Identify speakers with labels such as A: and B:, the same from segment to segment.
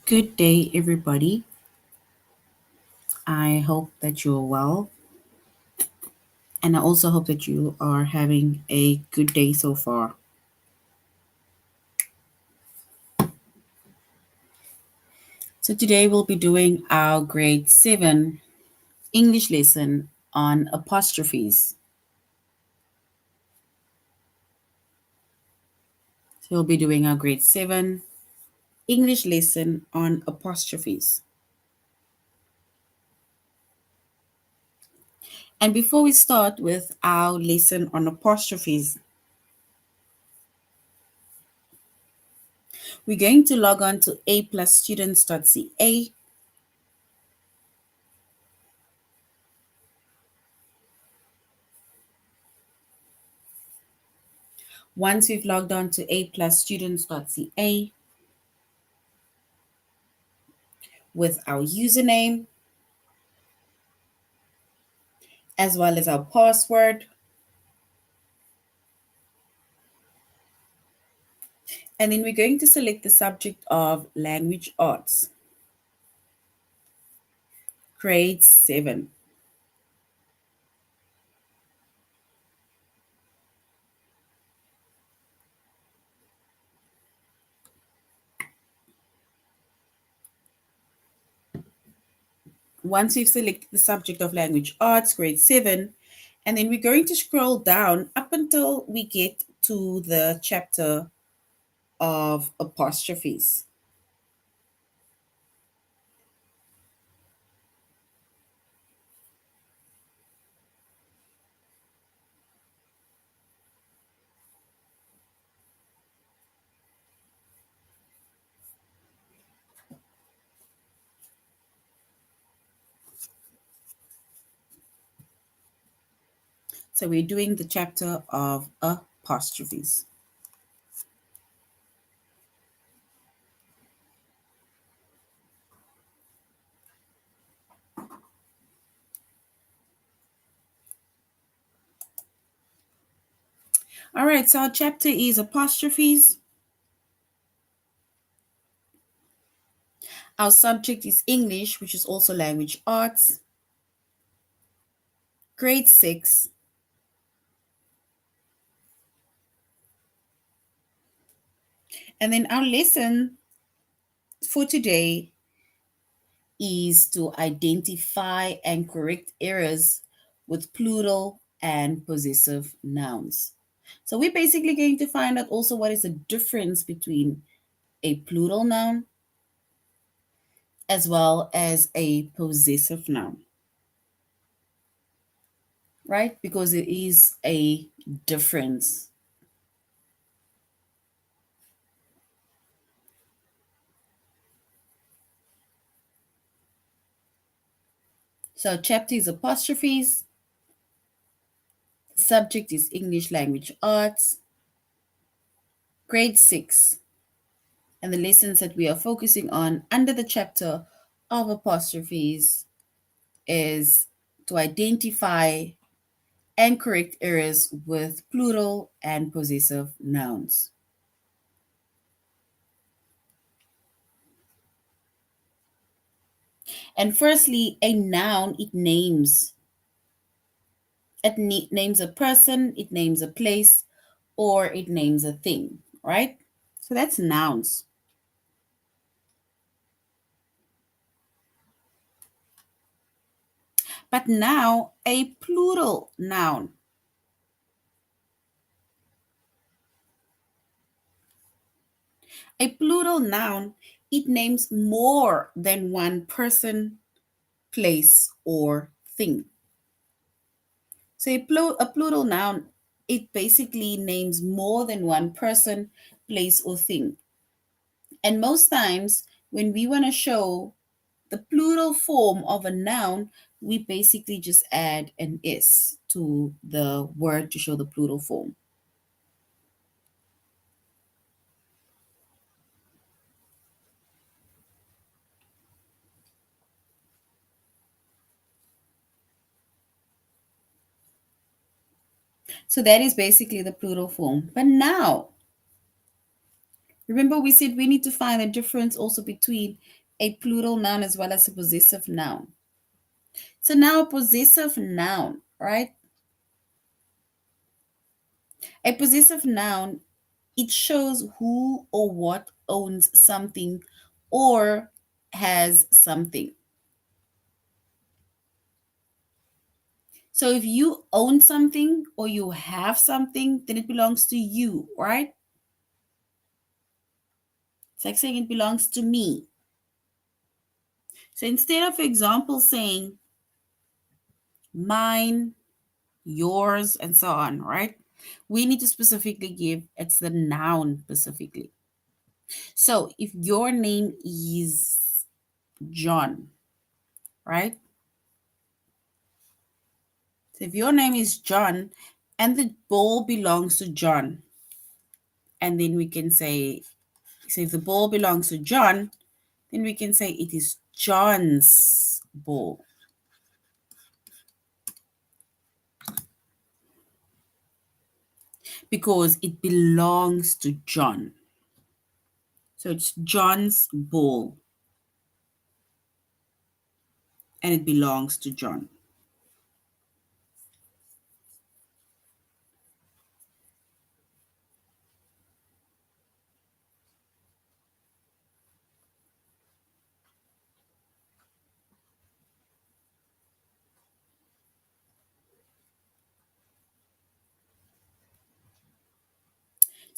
A: Good day, everybody. I hope that you're well, and I also hope that you are having a good day so far. So, today we'll be doing our grade 7 English lesson on apostrophes. So, we'll be doing our grade 7 English lesson on apostrophes. And before we start with our lesson on apostrophes, we're going to log on to aplusstudents.ca. Once we've logged on to aplusstudents.ca with our username as well as our password, and then we're going to select the subject of language arts, grade 7. Once we've selected the subject of language arts, grade 7, and then we're going to scroll down up until we get to the chapter of apostrophes. So we're doing the chapter of apostrophes. All right, so our chapter is apostrophes. Our subject is English, which is also language arts, grade 6. And then our lesson for today is to identify and correct errors with plural and possessive nouns. So we're basically going to find out also what is the difference between a plural noun as well as a possessive noun, right? Because it is a difference. So chapter is apostrophes, subject is English language arts, grade 6. And the lessons that we are focusing on under the chapter of apostrophes is to identify and correct errors with plural and possessive nouns. And firstly, a noun, it names a person, it names a place, or it names a thing, right? So that's nouns. But now a plural noun. A plural noun, it names more than one person, place, or thing. So a plural noun, it basically names more than one person, place, or thing. And most times, when we want to show the plural form of a noun, we basically just add an S to the word to show the plural form. So that is basically the plural form. But now, Remember, we said we need to find the difference also between a plural noun as well as a possessive noun. So now a possessive noun, right? A possessive noun, it shows who or what owns something or has something. So if you own something or you have something, then it belongs to you, right? It's like saying it belongs to me. So instead of, for example, saying mine, yours, and so on, right? We need to specifically give it's the noun specifically. So if your name is John, right? So if your name is John and the ball belongs to John, and then we can say, so if the ball belongs to John, then we can say it is John's ball because it belongs to John. So it's John's ball and it belongs to John.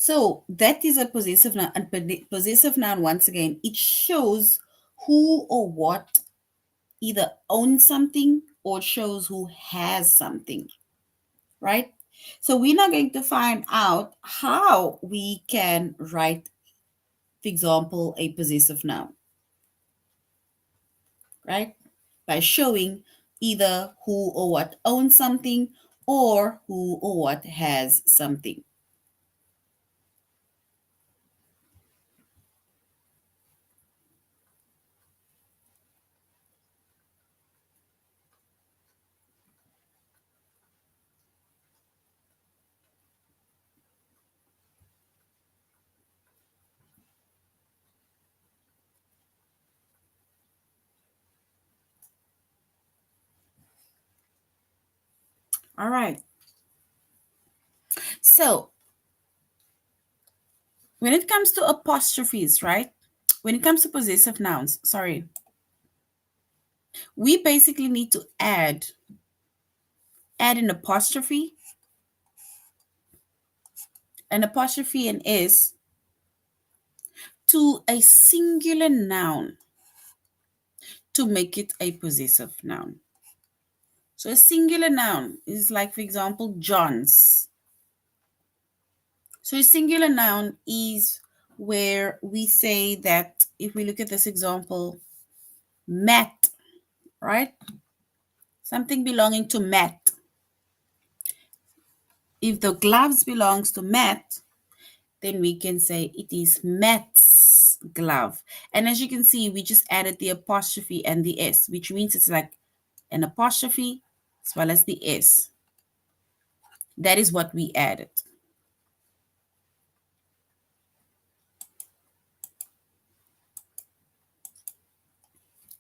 A: So that is a possessive noun. And possessive noun, once again, it shows who or what either owns something or shows who has something, right? So we're now going to find out how we can write, for example, a possessive noun, right? By showing either who or what owns something or who or what has something. All right. So when it comes to apostrophes, right? When it comes to possessive nouns, sorry, we basically need to add an apostrophe and is to a singular noun to make it a possessive noun. So a singular noun is like, for example, John's. So a singular noun is where we say that if we look at this example, Matt, right? Something belonging to Matt. If the gloves belongs to Matt, then we can say it is Matt's glove. And as you can see, we just added the apostrophe and the S, which means it's like an apostrophe as well as the S. That is what we added.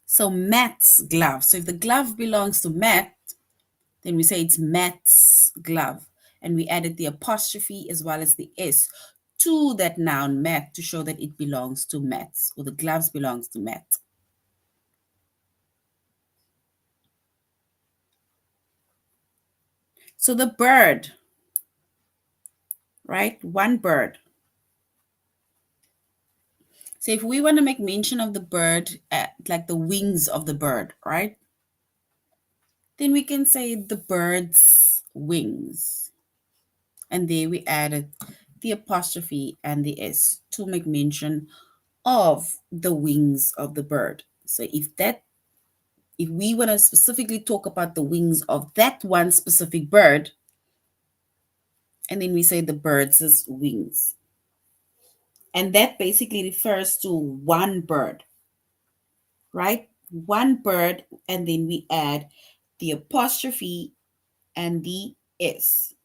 A: So Matt's glove. So if the glove belongs to Matt, then we say it's Matt's glove. And we added the apostrophe as well as the S to that noun Matt to show that it belongs to Matt's or the gloves belongs to Matt. So the bird, right? One bird. So if we want to make mention of the bird, like the wings of the bird, right? Then we can say the bird's wings. And there we added the apostrophe and the S to make mention of the wings of the bird. So if we want to specifically talk about the wings of that one specific bird, and then we say the bird's wings. And that basically refers to one bird, right? One bird, and then we add the apostrophe and the S,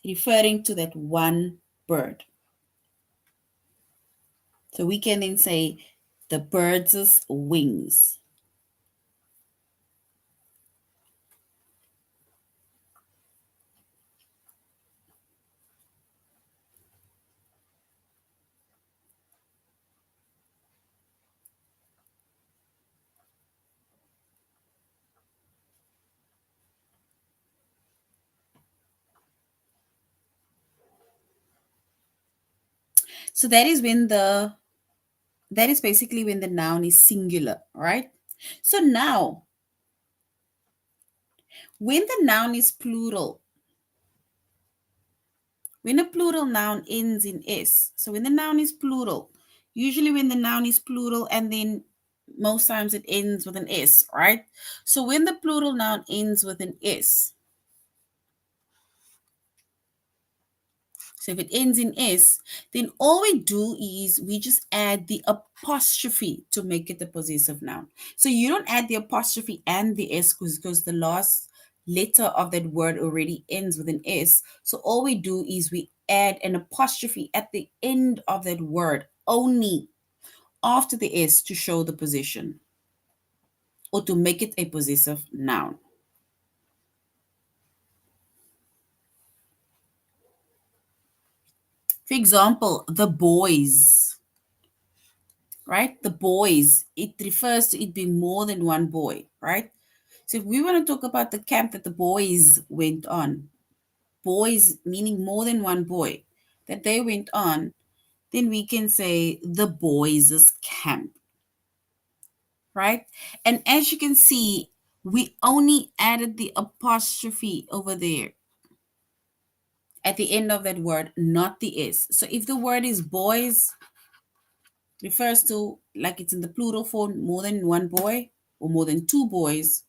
A: referring to that one bird. So we can then say the bird's wings. So that is basically when the noun is singular, right? So now, when the noun is plural, when a plural noun ends in s, so when the noun is plural, usually when the noun is plural and then most times it ends with an s, right? So when the plural noun ends with an s, so if it ends in S, then all we do is we just add the apostrophe to make it a possessive noun. So you don't add the apostrophe and the S because the last letter of that word already ends with an S. So all we do is we add an apostrophe at the end of that word only after the S to show the position or to make it a possessive noun. For example, the boys, right? The boys, it refers to it being more than one boy, right? So if we want to talk about the camp that the boys went on, boys meaning more than one boy that they went on, then we can say the boys' camp, right? And as you can see, we only added the apostrophe over there at the end of that word, not the S. So if the word is boys, refers to, like it's in the plural form, more than one boy or more than two boys,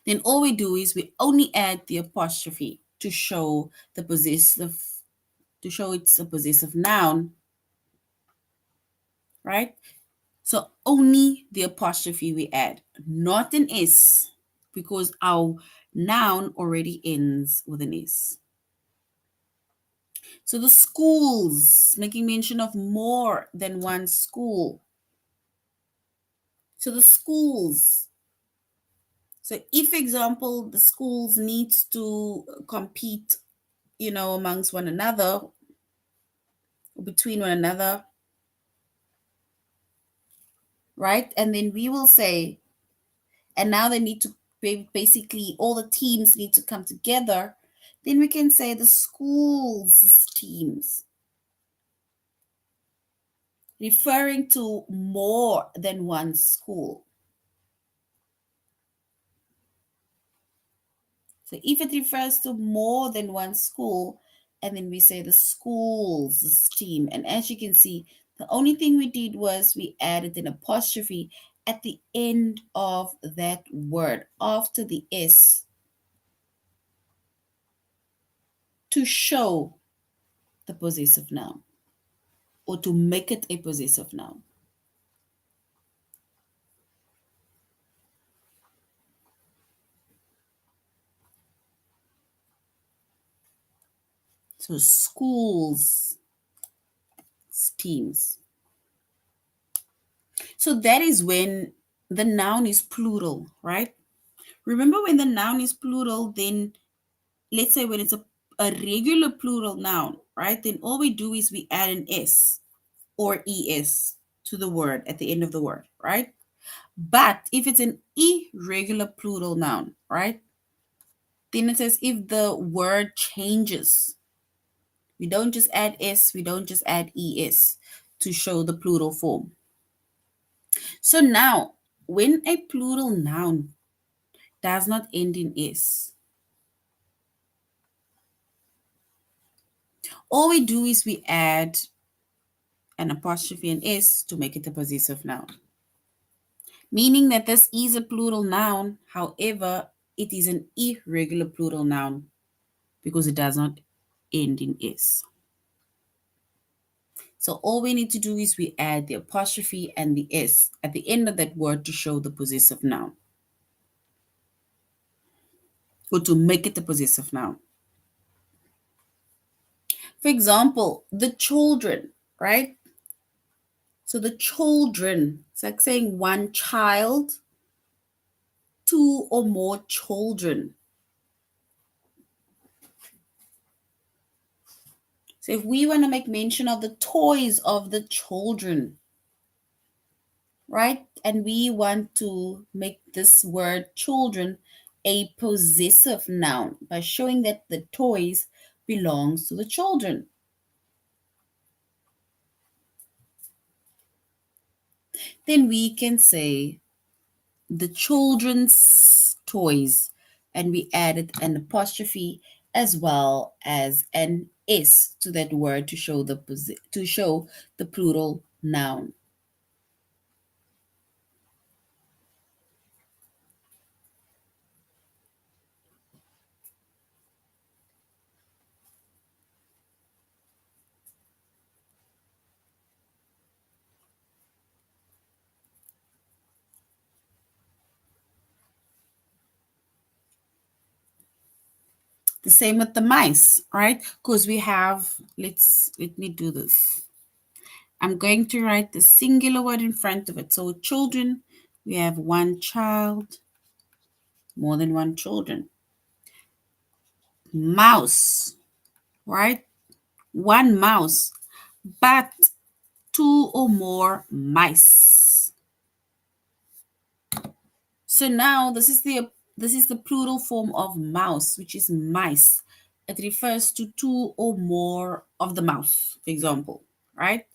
A: then all we do is we only add the apostrophe to show the possessive, to show it's a possessive noun, right? So only the apostrophe we add, not an S, because our noun already ends with an S. So the schools, making mention of more than one school. So the schools. So if, for example, the schools needs to compete, amongst one another, between one another, right? And then we will say, and now they need to basically all the teams need to come together. Then we can say the schools teams, referring to more than one school. So if it refers to more than one school, and then we say the schools team. And as you can see, the only thing we did was we added an apostrophe at the end of that word after the S to show the possessive noun or to make it a possessive noun. So schools, teams. So that is when the noun is plural, right? Remember when the noun is plural, then let's say when it's a regular plural noun, right? Then all we do is we add an S or ES to the word at the end of the word, right? But if it's an irregular plural noun, right? Then it says if the word changes, we don't just add S, we don't just add ES to show the plural form. So now, when a plural noun does not end in S, all we do is we add an apostrophe and S to make it a possessive noun. Meaning that this is a plural noun, however, it is an irregular plural noun because it does not end in S. So all we need to do is we add the apostrophe and the S at the end of that word to show the possessive noun or to make it a possessive noun. For example, the children, right? So the children, it's like saying one child, two or more children. So if we want to make mention of the toys of the children, right? And we want to make this word children a possessive noun by showing that the toys belongs to the children. Then we can say the children's toys, and we added an apostrophe as well as an s to that word to show the plural noun. The same with the mice, right? Because we have, let me do this. I'm going to write the singular word in front of it. So children, we have one child, more than one children. Mouse, right? One mouse, but two or more mice. So now this is the plural form of mouse, which is mice. It refers to two or more of the mouse, for example, right?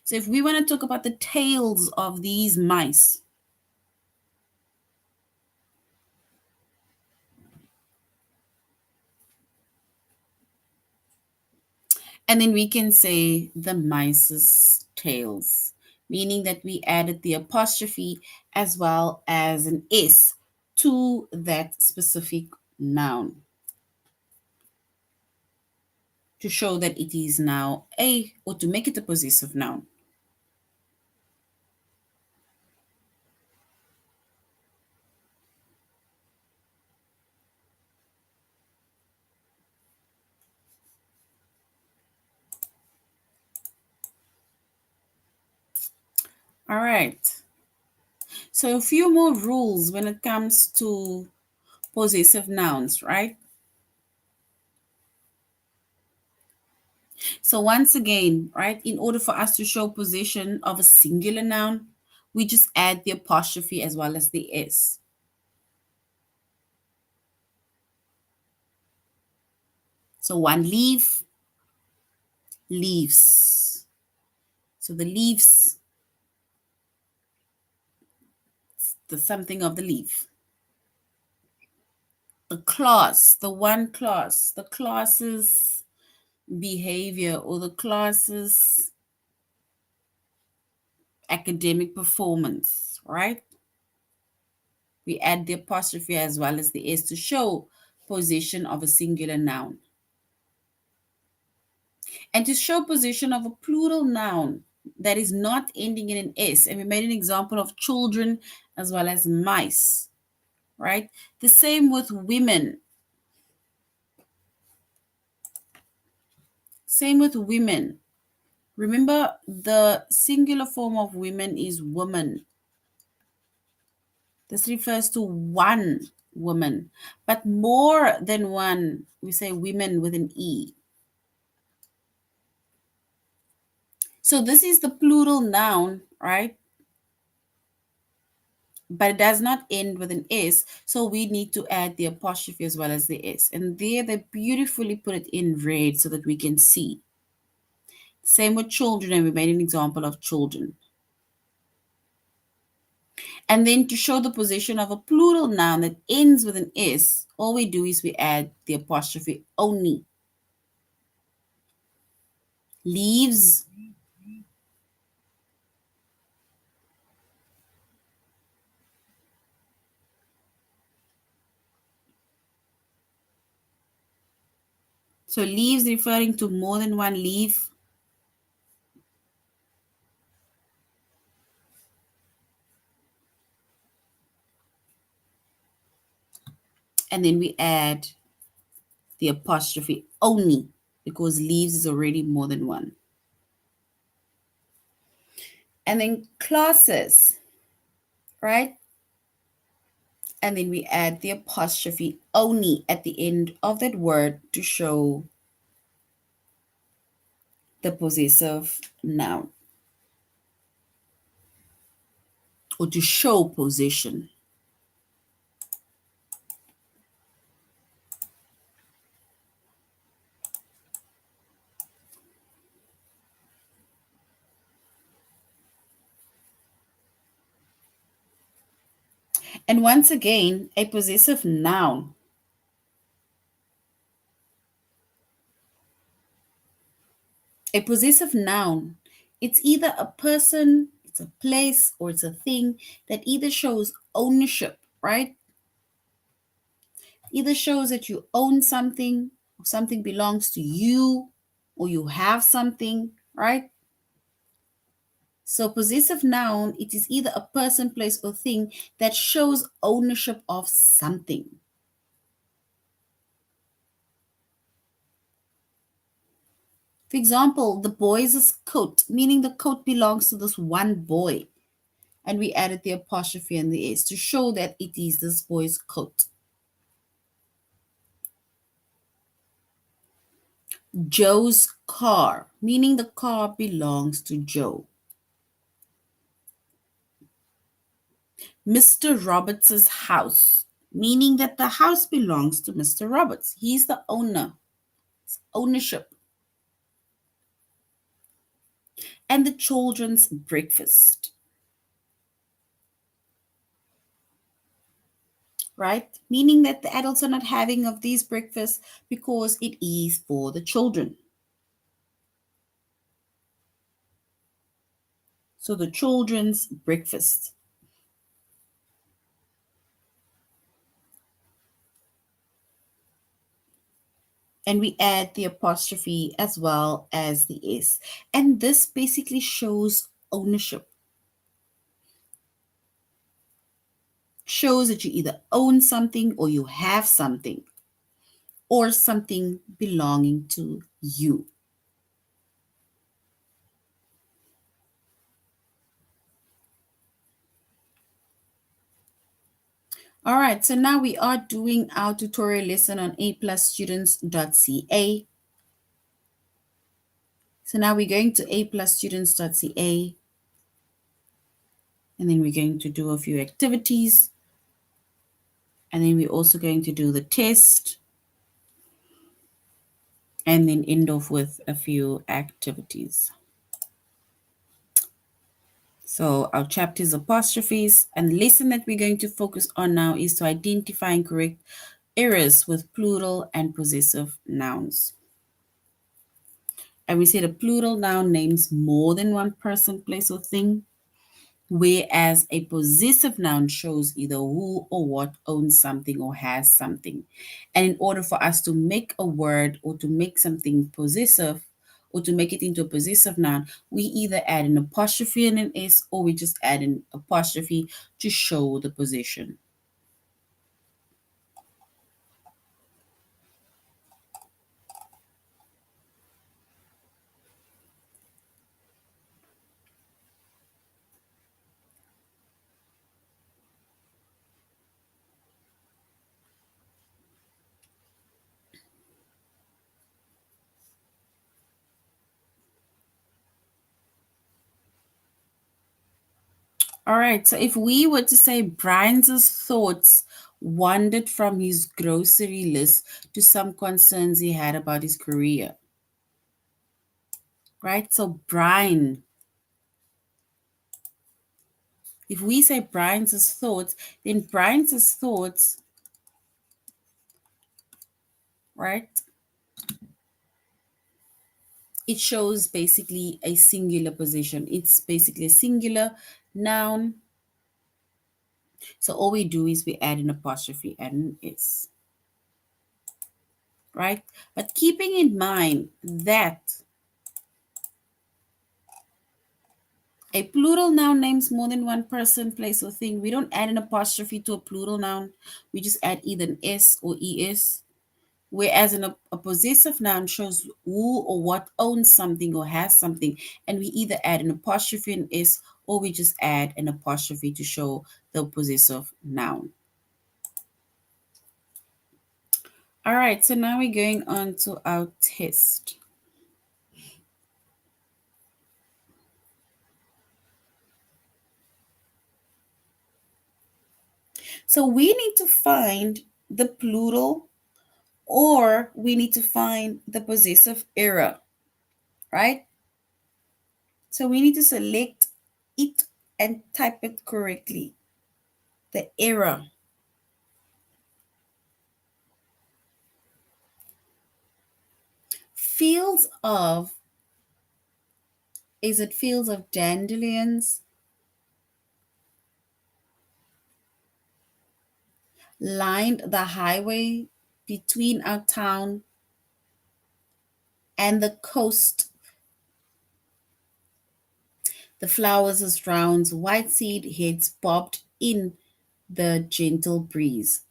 A: So if we want to talk about the tails of these mice, and then we can say the mice's tails, meaning that we added the apostrophe as well as an S to that specific noun to show that it is now or to make it a possessive noun. All right. So a few more rules when it comes to possessive nouns, right? So once again, right, in order for us to show possession of a singular noun, we just add the apostrophe as well as the S. So one leaf, leaves. So the leaves, the something of the leaf. The class, the one class, the class's behavior or the class's academic performance, right? We add the apostrophe as well as the S to show possession of a singular noun. And to show possession of a plural noun that is not ending in an S, and we made an example of children as well as mice, right? The same with women. Same with women. Remember, the singular form of women is woman. This refers to one woman, but more than one, we say women with an E. So this is the plural noun, right? But it does not end with an S. So we need to add the apostrophe as well as the S. And there they beautifully put it in red so that we can see. Same with children, and we made an example of children. And then to show the position of a plural noun that ends with an S, all we do is we add the apostrophe only. Leaves, so leaves referring to more than one leaf. And then we add the apostrophe only because leaves is already more than one. And then classes, right? And then we add the apostrophe only at the end of that word to show the possessive noun or to show possession. And once again, a possessive noun. A possessive noun, it's either a person, it's a place, or it's a thing that either shows ownership, right? Either shows that you own something, or something belongs to you, or you have something, right? So possessive noun, it is either a person, place, or thing that shows ownership of something. For example, the boy's coat, meaning the coat belongs to this one boy. And we added the apostrophe and the S to show that it is this boy's coat. Joe's car, meaning the car belongs to Joe. Mr. Roberts's house, meaning that the house belongs to Mr. Roberts. He's the owner. It's ownership. And the children's breakfast, right? Meaning that the adults are not having of these breakfasts because it is for the children. So the children's breakfast. And we add the apostrophe as well as the S. And this basically shows ownership. Shows that you either own something or you have something or something belonging to you. All right, so now we are doing our tutorial lesson on aplusstudents.ca. So now we're going to aplusstudents.ca, and then we're going to do a few activities, and then we're also going to do the test, and then end off with a few activities. So our chapter is apostrophes, and the lesson that we're going to focus on now is to identify and correct errors with plural and possessive nouns. And we said a plural noun names more than one person, place, or thing, whereas a possessive noun shows either who or what owns something or has something. And in order for us to make a word or to make something possessive or to make it into a possessive noun, we either add an apostrophe and an S or we just add an apostrophe to show the possession. All right, so if we were to say Brian's thoughts wandered from his grocery list to some concerns he had about his career, right? So Brian, if we say Brian's thoughts, then Brian's thoughts, right? It shows basically a singular position. It's basically a singular noun. So all we do is we add an apostrophe and an S, right? But keeping in mind that a plural noun names more than one person, place, or thing, we don't add an apostrophe to a plural noun. We just add either an S or ES. Whereas a possessive noun shows who or what owns something or has something, and we either add an apostrophe, an S, or we just add an apostrophe to show the possessive noun. All right, so now we're going on to our test. So we need to find the plural, or we need to find the possessive era, right? So we need to select it and type it correctly. The era. Fields of, is it fields of dandelions? Lined the highway between our town and the coast. The flowers as rounds, white seed heads bobbed in the gentle breeze.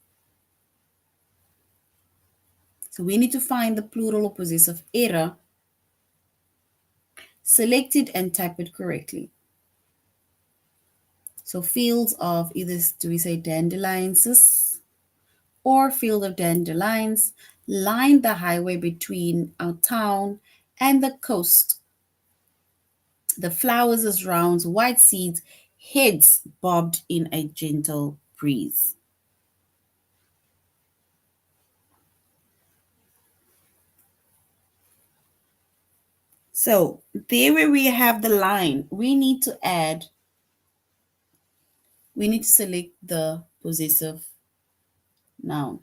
A: So we need to find the plural or possessive era, select it and type it correctly. So fields of, either do we say dandelions or field of dandelions, lined the highway between our town and the coast. The flowers as rounds, white seeds, heads bobbed in a gentle breeze. So there where we have the line, we need to select the possessive noun.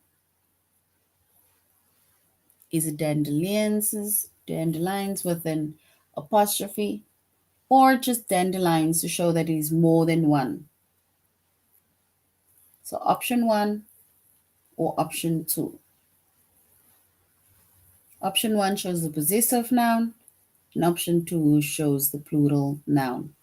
A: Is it dandelions with an apostrophe, or just dandelions to show that it is more than one? So option one or option two. Option one shows the possessive noun, and option two shows the plural noun.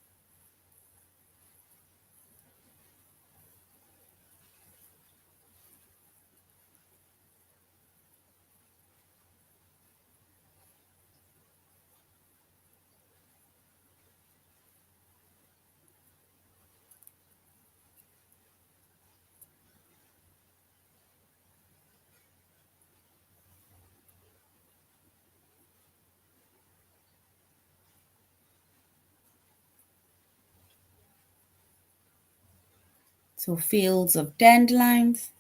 A: So fields of dandelions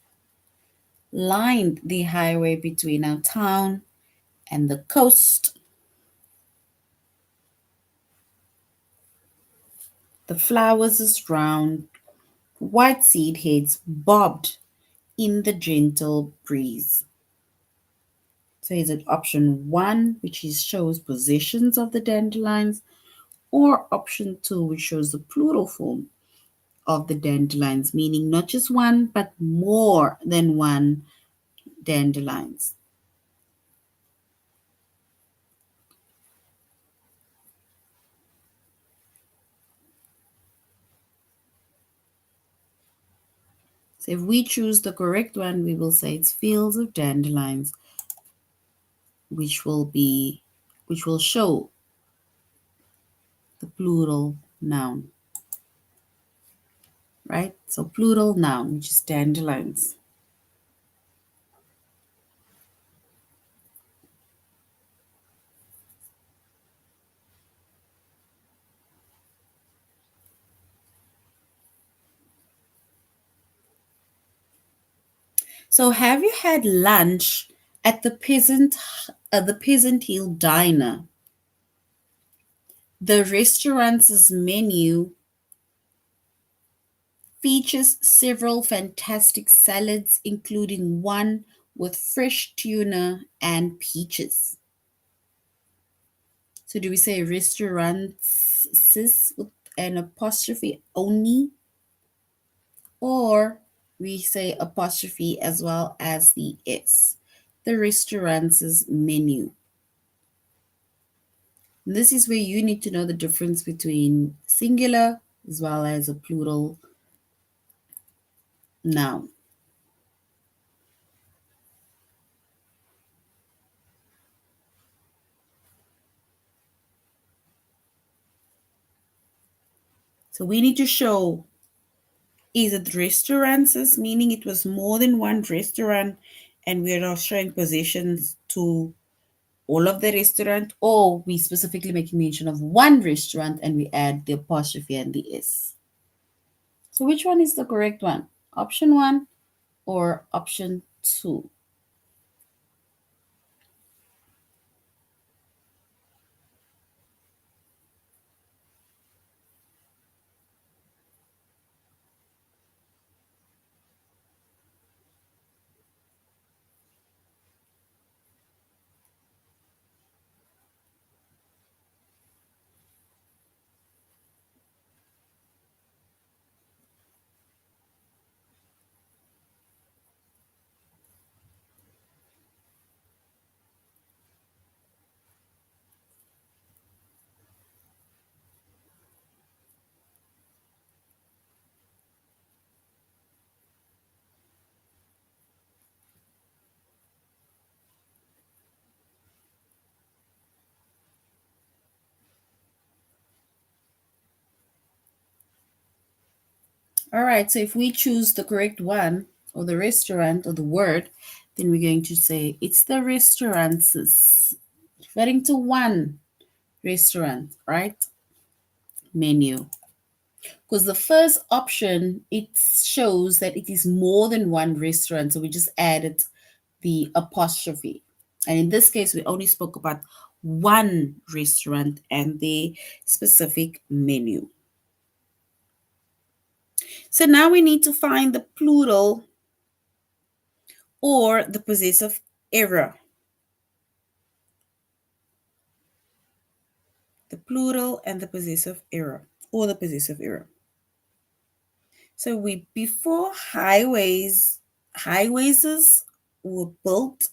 A: lined the highway between our town and the coast. The flowers is round, white seed heads bobbed in the gentle breeze. So is it option one, which is shows possessions of the dandelions, or option two, which shows the plural form of the dandelions, meaning not just one, but more than one dandelions? So if we choose the correct one, we will say it's fields of dandelions, which will show the plural noun, right? So plural noun, which is dandelions. So have you had lunch at the Peasant Hill Diner? The restaurant's menu features several fantastic salads, including one with fresh tuna and peaches. So do we say restaurants with an apostrophe only, or we say apostrophe as well as the S? The restaurant's menu. And this is where you need to know the difference between singular as well as a plural noun. So So we need to show, is it restaurants, meaning it was more than one restaurant, and we are now showing positions to all of the restaurant, or we specifically making mention of one restaurant and we add the apostrophe and the S. So which one is the correct one? Option 1 or option 2? All right, so if we choose the correct one, or the restaurant, or the word, then we're going to say it's the restaurants, referring to one restaurant, right? Menu. Because the first option, it shows that it is more than one restaurant. So we just added the apostrophe. And in this case, we only spoke about one restaurant and the specific menu. So now we need to find the plural or the possessive error. The plural and the possessive error, or the possessive error. So we before highways were built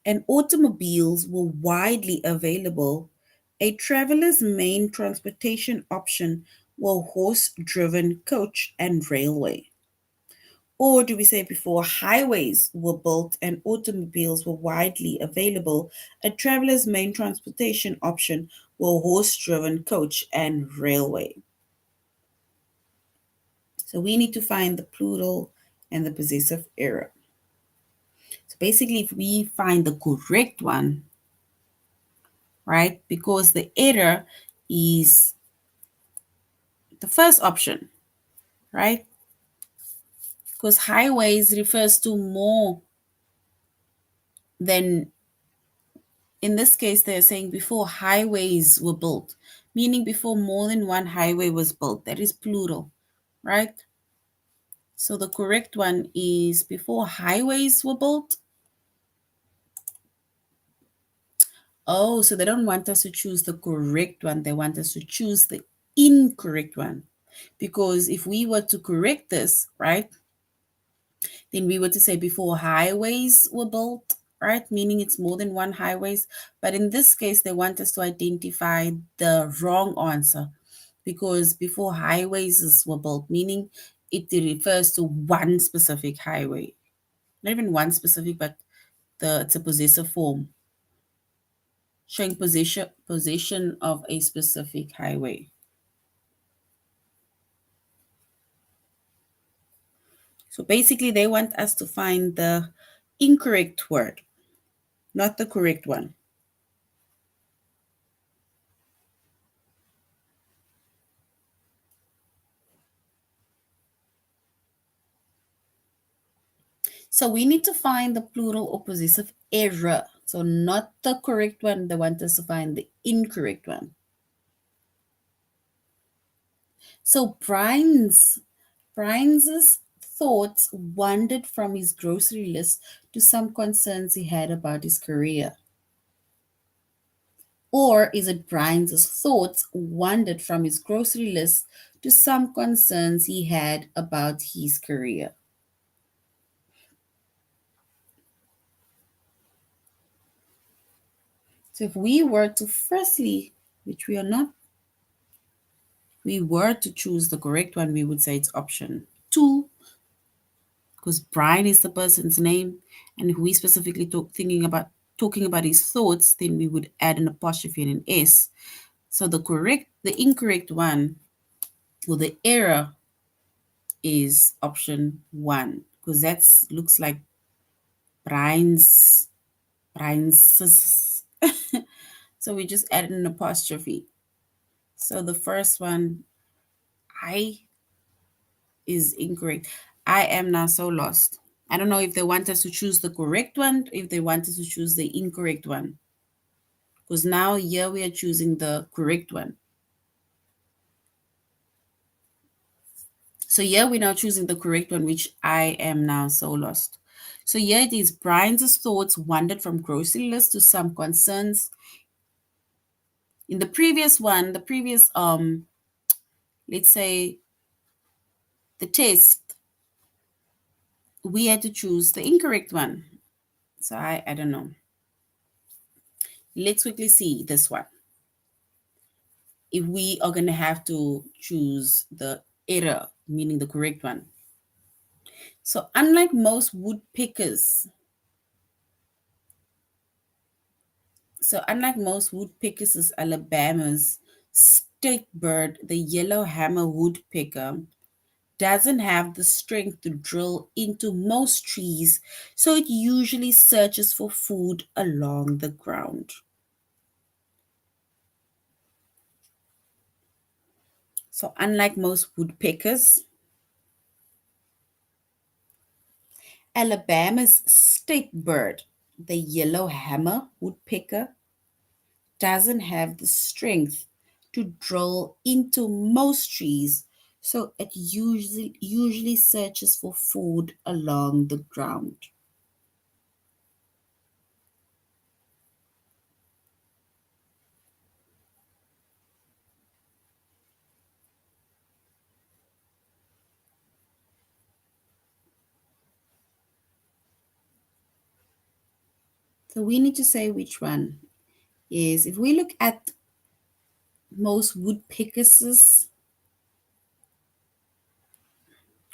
A: and automobiles were widely available, a traveler's main transportation option were horse-driven coach and railway. Or do we say before highways were built and automobiles were widely available, a traveler's main transportation option were horse-driven coach and railway? So we need to find the plural and the possessive error. So basically, if we find the correct one, right, because the error is the first option, right? Because highways refers to more than, in this case, they're saying before highways were built, meaning before more than one highway was built. That is plural, right? So the correct one is before highways were built. Oh, so they don't want us to choose the correct one. They want us to choose the incorrect one. Because if we were to correct this, right, then we were to say before highways were built, right, meaning it's more than one highways. But in this case, they want us to identify the wrong answer because before highways were built, meaning it refers to one specific highway. Not even one specific, but it's a possessive form showing possession of a specific highway. So basically, they want us to find the incorrect word, not the correct one. So we need to find the plural or possessive error. So not the correct one, they want us to find the incorrect one. So Brian's thoughts wandered from his grocery list to some concerns he had about his career. Or is it Brian's thoughts wandered from his grocery list to some concerns he had about his career? So if we were to firstly, which we are not, we were to choose the correct one, we would say it's option 2, because Brian is the person's name, and if we specifically talking about his thoughts, then we would add an apostrophe and an S. So the incorrect one Well, the error is option 1 because that looks like Brian's. Brian's. So we just added an apostrophe. So the first one, I, is incorrect. I am now so lost. I don't know if they want us to choose the correct one, if they want us to choose the incorrect one. Because now here we are choosing the correct one. So here we're now choosing the correct one, which I am now so lost. So here it is. Brian's thoughts wandered from grocery list to some concerns. In the previous one, the previous let's say the test, we had to choose the incorrect one. So I don't know. Let's quickly see this one. If we are going to have to choose the error, meaning the correct one. So unlike most woodpeckers is Alabama's state bird, the yellow hammer woodpecker doesn't have the strength to drill into most trees, so it usually searches for food along the ground. So unlike most woodpeckers, Alabama's state bird, the yellow hammer woodpecker, doesn't have the strength to drill into most trees, so it usually searches for food along the ground. So we need to say which one is. If we look at most woodpeckers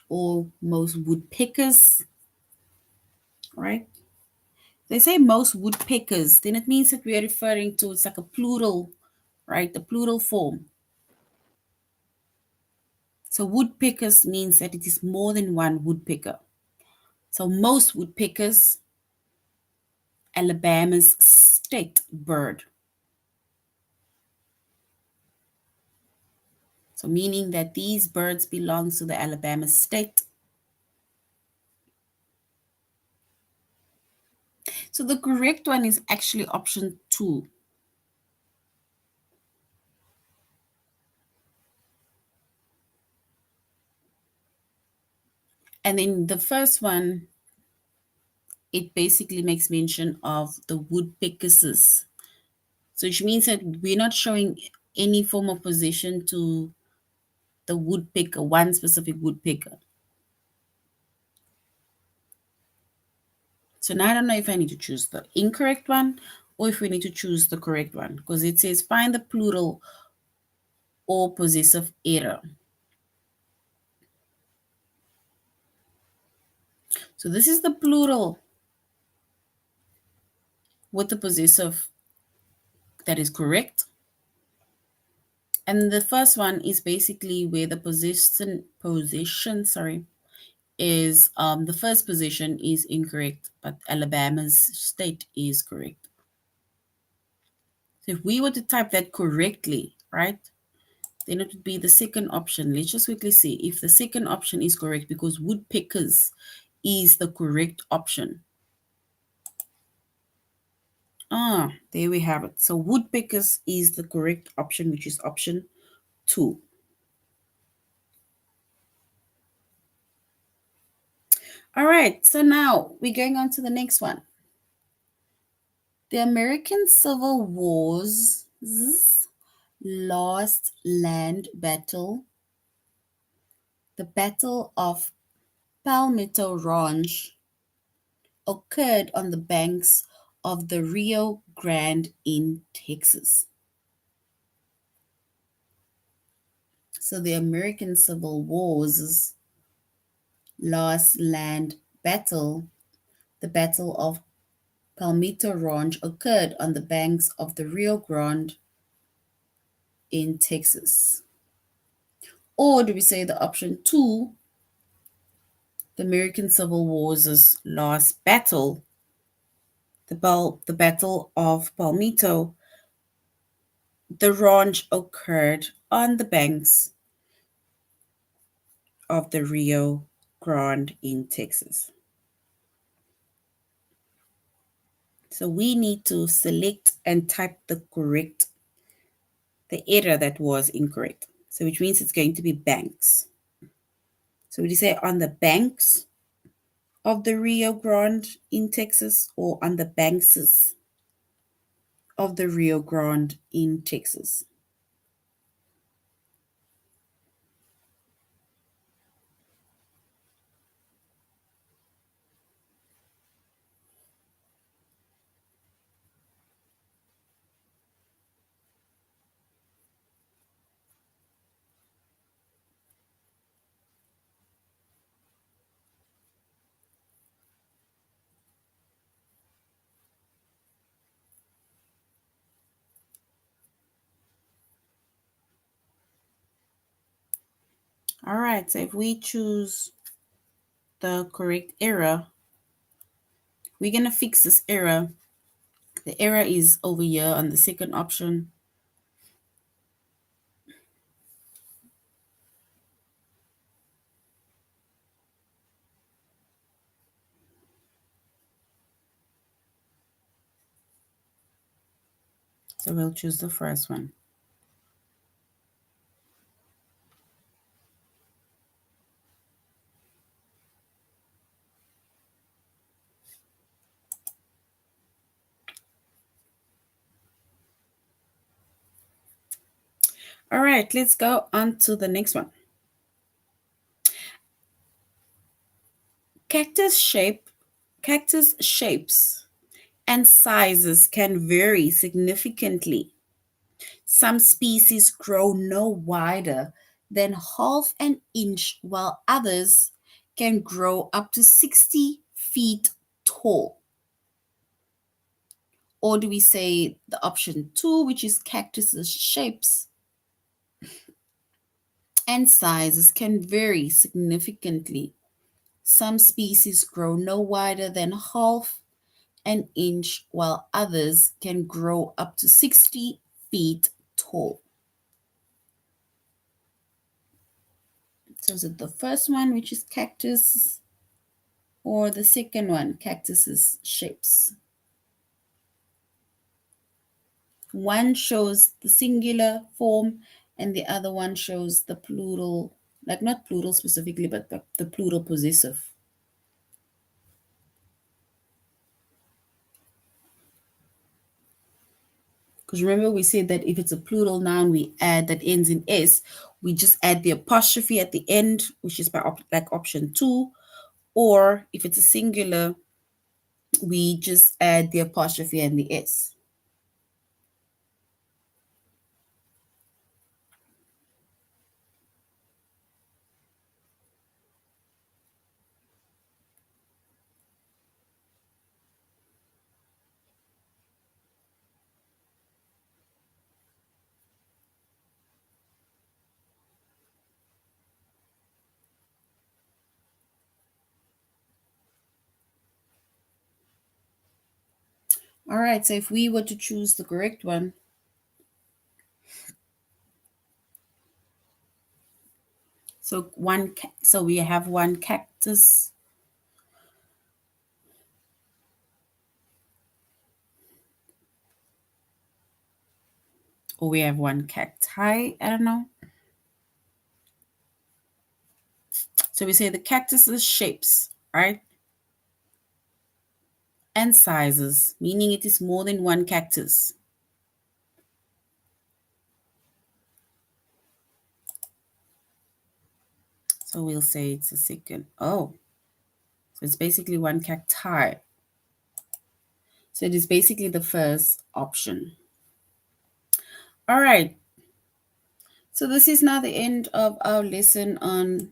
A: or most woodpeckers, right? They say most woodpeckers, then it means that we are referring to, it's like a plural, right? The plural form. So woodpeckers means that it is more than one woodpecker. So most woodpeckers, Alabama's state bird. So meaning that these birds belong to the Alabama state. So the correct one is actually option 2. And then the first one, it basically makes mention of the woodpeckers. So which means that we're not showing any form of position to the woodpecker, one specific woodpecker. So now I don't know if I need to choose the incorrect one or if we need to choose the correct one because it says find the plural or possessive error. So this is the plural with the possessive that is correct. And the first one is basically where the position is the first position is incorrect, but Alabama's state is correct. So if we were to type that correctly, right, then it would be the second option. Let's just quickly see if the second option is correct because woodpeckers is the correct option. Ah, there we have it. So woodpeckers is the correct option, which is option 2. All right, so now we're going on to the next one. The American Civil War's last land battle, the Battle of Palmito Ranch, occurred on the banks of the Rio Grande in Texas. So the American Civil War's last land battle, the Battle of Palmito Ranch, occurred on the banks of the Rio Grande in Texas. Or do we say the option two, the American Civil War's last battle, the Battle of Palmito, the ranch occurred on the banks of the Rio Grande in Texas. So we need to select and type the error that was incorrect. So which means it's going to be banks. So would you say on the banks of the Rio Grande in Texas or on the banks of the Rio Grande in Texas? All right, so if we choose the correct error, we're going to fix this error. The error is over here on the second option. So we'll choose the first one. All right, let's go on to the next one. Cactus shapes and sizes can vary significantly. Some species grow no wider than half an inch, while others can grow up to 60 feet tall. Or do we say the option two, which is cactuses' shapes and sizes can vary significantly. Some species grow no wider than half an inch, while others can grow up to 60 feet tall. So is it the first one, which is cactus, or the second one, cactuses shapes? One shows the singular form and the other one shows the plural, like not plural specifically, but the plural possessive. Because remember we said that if it's a plural noun we add that ends in S, we just add the apostrophe at the end, which is by like option two. Or if it's a singular, we just add the apostrophe and the S. All right, so if we were to choose the correct one, so we have one cactus, or we have one cacti, I don't know. So we say the cactus's shapes, right? And sizes, meaning it is more than one cactus. So we'll say it's a second. Oh, so it's basically one cacti. So it is basically the first option. All right. So this is now the end of our lesson on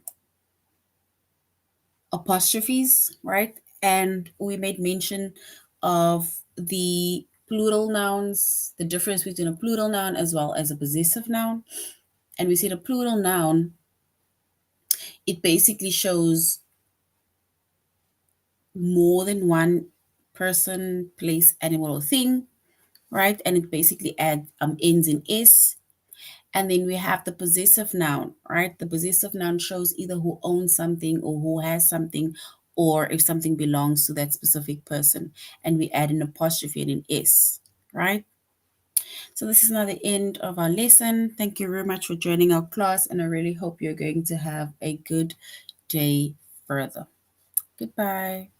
A: apostrophes, right? And we made mention of the plural nouns, the difference between a plural noun as well as a possessive noun. And we said a plural noun It basically shows more than one person, place, animal, or thing, right? And it basically ends in S. And then we have the possessive noun, right? The possessive noun shows either who owns something or who has something, or if something belongs to that specific person. And we add an apostrophe and an S, right? So this is now the end of our lesson. Thank you very much for joining our class, and I really hope you're going to have a good day further. Goodbye.